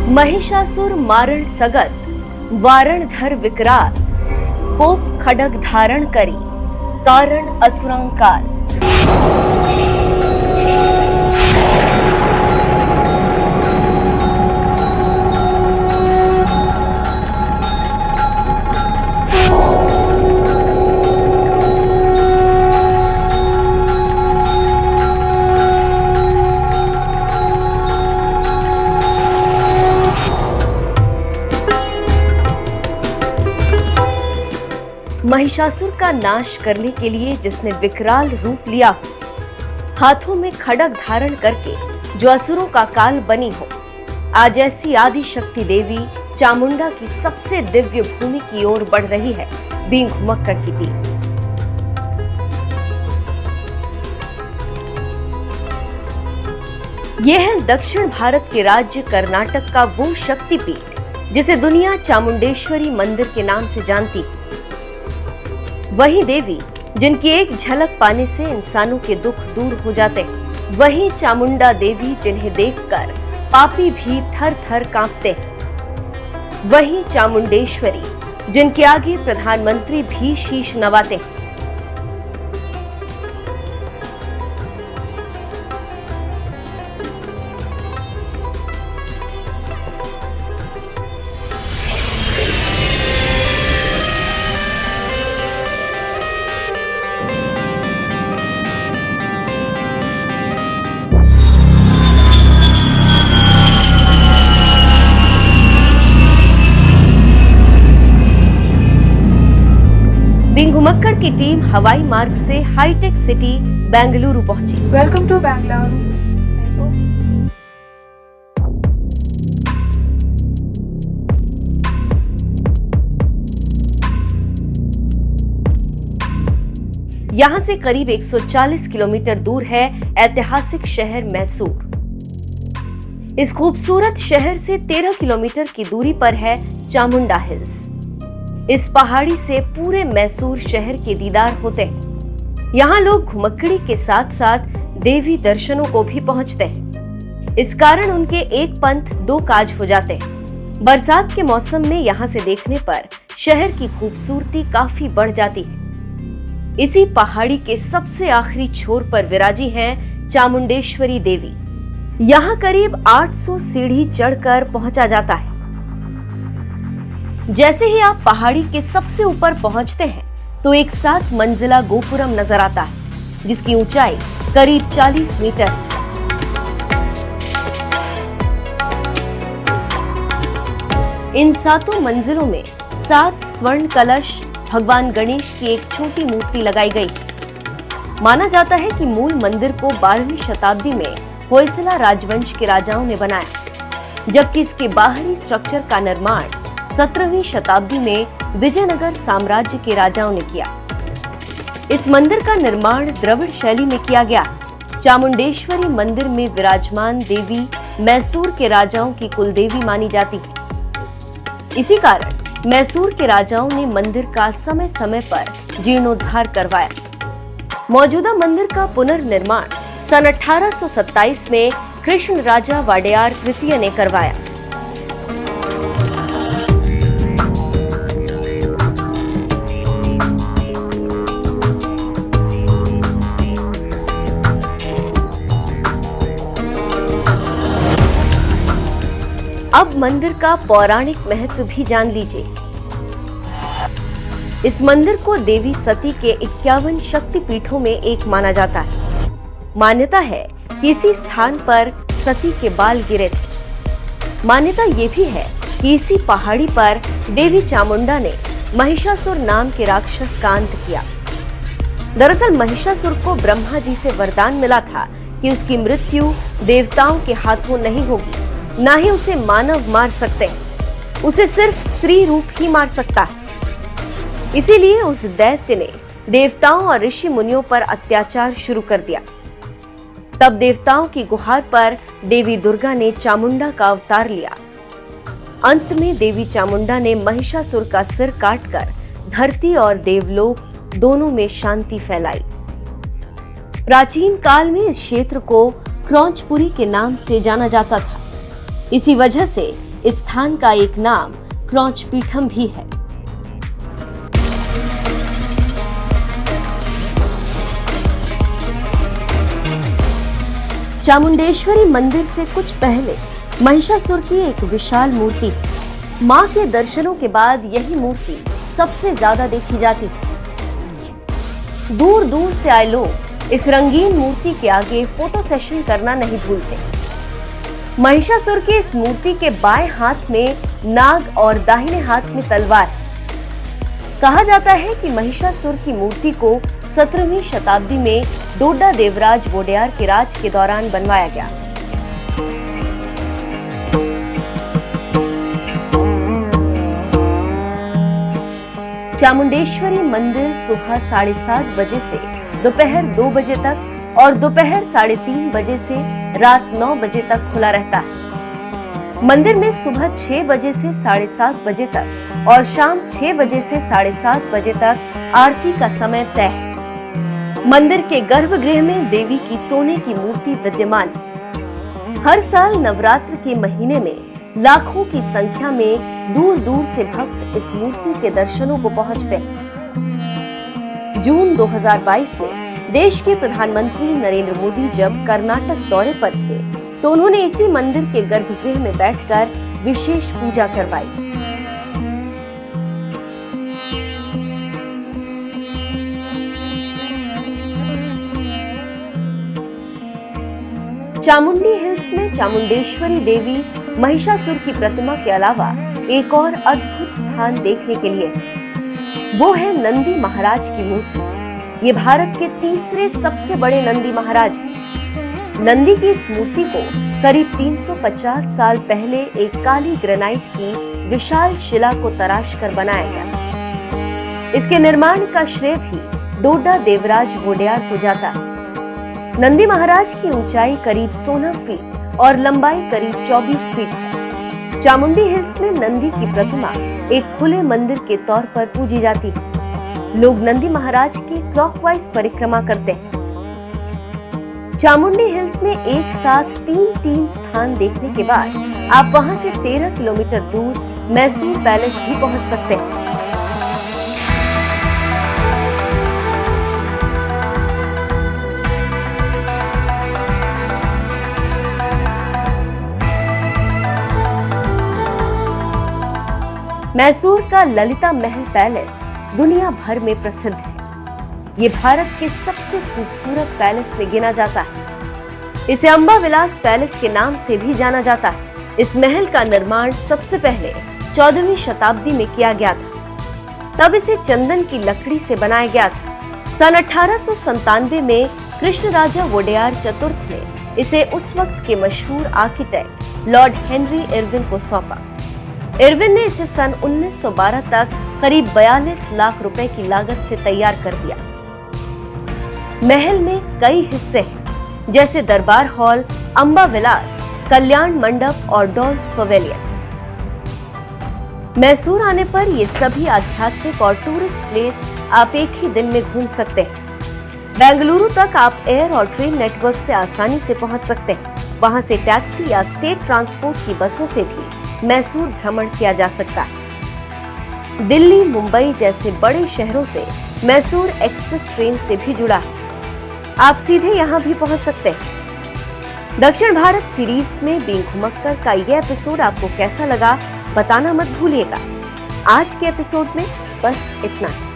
महिषासुर मारण सगत वारण धर विकराल, कोप खडग धारण करी कारण असुरांकाल। महिषासुर का नाश करने के लिए जिसने विकराल रूप लिया, हाथों में खड्ग धारण करके जो असुरों का काल बनी हो, आज ऐसी आदि शक्ति देवी चामुंडा की सबसे दिव्य भूमि की ओर बढ़ रही है बींग घुमक्कड़ की टीम। यह है दक्षिण भारत के राज्य कर्नाटक का वो शक्तिपीठ जिसे दुनिया चामुंडेश्वरी मंदिर के नाम से जानती है। वही देवी जिनकी एक झलक पाने से इंसानों के दुख दूर हो जाते हैं, वही चामुंडा देवी जिन्हें देखकर पापी भी थर थर कांपते हैं, वही चामुंडेश्वरी जिनके आगे प्रधानमंत्री भी शीश नवाते हैं। बींग घुमक्कड़ की टीम हवाई मार्ग से हाईटेक सिटी बेंगलुरु पहुंची। Welcome to Bengaluru. यहां से करीब 140 किलोमीटर दूर है ऐतिहासिक शहर मैसूर। इस खूबसूरत शहर से 13 किलोमीटर की दूरी पर है चामुंडा हिल्स। इस पहाड़ी से पूरे मैसूर शहर के दीदार होते हैं। यहाँ लोग घुमक्कड़ी के साथ साथ देवी दर्शनों को भी पहुंचते हैं। इस कारण उनके एक पंथ दो काज हो जाते हैं। बरसात के मौसम में यहाँ से देखने पर शहर की खूबसूरती काफी बढ़ जाती है। इसी पहाड़ी के सबसे आखिरी छोर पर विराजी हैं चामुंडेश्वरी देवी। यहाँ करीब 800 सीढ़ी चढ़कर पहुंचा जाता है। जैसे ही आप पहाड़ी के सबसे ऊपर पहुंचते हैं तो एक 7 मंजिला गोपुरम नजर आता है, जिसकी ऊंचाई करीब 40 मीटर है। इन 7 मंजिलों में 7 स्वर्ण कलश, भगवान गणेश की एक छोटी मूर्ति लगाई गई। माना जाता है कि मूल मंदिर को 12वीं शताब्दी में होयसला राजवंश के राजाओं ने बनाया, जबकि इसके बाहरी स्ट्रक्चर का निर्माण 17वीं शताब्दी में विजयनगर साम्राज्य के राजाओं ने किया। इस मंदिर का निर्माण द्रविड़ शैली में किया गया। चामुंडेश्वरी मंदिर में विराजमान देवी मैसूर के राजाओं की कुलदेवी मानी जाती है। इसी कारण मैसूर के राजाओं ने मंदिर का समय समय पर जीर्णोद्धार करवाया। मौजूदा मंदिर का पुनर्निर्माण सन 1827 में कृष्ण राजा वाडेयार तृतीय ने करवाया। अब मंदिर का पौराणिक महत्व भी जान लीजिए। इस मंदिर को देवी सती के 51 शक्तिपीठों में एक माना जाता है। मान्यता है कि इसी स्थान पर सती के बाल गिरे थे। मान्यता ये भी है कि इसी पहाड़ी पर देवी चामुंडा ने महिषासुर नाम के राक्षस का अंत किया। दरअसल महिषासुर को ब्रह्मा जी से वरदान मिला था कि उसकी मृत्यु देवताओं के हाथों नहीं होगी, ना ही उसे मानव मार सकते, उसे सिर्फ स्त्री रूप ही मार सकता है। इसीलिए उस दैत्य ने देवताओं और ऋषि मुनियों पर अत्याचार शुरू कर दिया। तब देवताओं की गुहार पर देवी दुर्गा ने चामुंडा का अवतार लिया। अंत में देवी चामुंडा ने महिषासुर का सिर काटकर धरती और देवलोक दोनों में शांति फैलाई। प्राचीन काल में इस क्षेत्र को क्रौंचपुरी के नाम से जाना जाता था। इसी वजह से इस स्थान का एक नाम क्रौंच पीठम भी है। चामुंडेश्वरी मंदिर से कुछ पहले महिषासुर की एक विशाल मूर्ति, मां के दर्शनों के बाद यही मूर्ति सबसे ज्यादा देखी जाती है। दूर दूर से आए लोग इस रंगीन मूर्ति के आगे फोटो सेशन करना नहीं भूलते। महिषासुर की इस मूर्ति के बाएं हाथ में नाग और दाहिने हाथ में तलवार। कहा जाता है कि महिषासुर की मूर्ति को 17वीं शताब्दी में डोडा देवराज वोडेयार के राज के दौरान बनवाया गया। चामुंडेश्वरी मंदिर सुबह 7:30 बजे से दोपहर 2 बजे तक और दोपहर 3:30 बजे से रात 9 बजे तक खुला रहता है। मंदिर में सुबह 6 बजे से 7:30 बजे तक और शाम 6 बजे से 7:30 बजे तक आरती का समय तय है। मंदिर के गर्भगृह में देवी की सोने की मूर्ति विद्यमान है। हर साल नवरात्र के महीने में लाखों की संख्या में दूर दूर से भक्त इस मूर्ति के दर्शनों को पहुंचते हैं। जून 2022 में देश के प्रधानमंत्री नरेंद्र मोदी जब कर्नाटक दौरे पर थे तो उन्होंने इसी मंदिर के गर्भगृह में बैठकर विशेष पूजा करवाई। चामुंडी हिल्स में चामुंडेश्वरी देवी महिषासुर की प्रतिमा के अलावा एक और अद्भुत स्थान देखने के लिए, वो है नंदी महाराज की मूर्ति। ये भारत के तीसरे सबसे बड़े नंदी महाराज हैं। नंदी की इस मूर्ति को करीब 350 साल पहले एक काली ग्रेनाइट की विशाल शिला को तराश कर बनाया गया। इसके निर्माण का श्रेय भी डोडा देवराज वोडेयार को जाता है। नंदी महाराज की ऊंचाई करीब 16 फीट और लंबाई करीब 24 फीट है। चामुंडी हिल्स में नंदी की प्रतिमा एक खुले मंदिर के तौर पर पूजी जाती है। लोग नंदी महाराज की क्लॉकवाइज परिक्रमा करते हैं। चामुंडी हिल्स में एक साथ 3 स्थान देखने के बाद आप वहां से 13 किलोमीटर दूर मैसूर पैलेस भी पहुंच सकते हैं। मैसूर का ललिता महल पैलेस दुनिया भर में प्रसिद्ध है। ये भारत के सबसे खूबसूरत पैलेस में गिना जाता है। इसे अंबा विलास पैलेस के नाम से भी जाना जाता है। इस महल का निर्माण सबसे पहले 14वीं शताब्दी में किया गया था। तब इसे चंदन की लकड़ी से बनाया गया था। सन 1897 में कृष्ण राजा वोडेयार चतुर्थ ने इसे उस वक्त के मशहूर आर्किटेक्ट लॉर्ड हेनरी इरविन को सौंपा। इरविन ने इसे सन 1912 तक करीब 42 लाख रुपए की लागत से तैयार कर दिया। महल में कई हिस्से हैं, जैसे दरबार हॉल, अंबा विलास, कल्याण मंडप और डॉल्स पवेलियन। मैसूर आने पर ये सभी आध्यात्मिक और टूरिस्ट प्लेस आप एक ही दिन में घूम सकते हैं। बेंगलुरु तक आप एयर और ट्रेन नेटवर्क से आसानी से पहुंच सकते हैं। वहां से टैक्सी या स्टेट ट्रांसपोर्ट की बसों से भी मैसूर भ्रमण किया जा सकता है। दिल्ली, मुंबई जैसे बड़े शहरों से मैसूर एक्सप्रेस ट्रेन से भी जुड़ा है। आप सीधे यहां भी पहुंच सकते हैं। दक्षिण भारत सीरीज में बीइंग घुमक्कर का यह एपिसोड आपको कैसा लगा बताना मत भूलिएगा। आज के एपिसोड में बस इतना ही।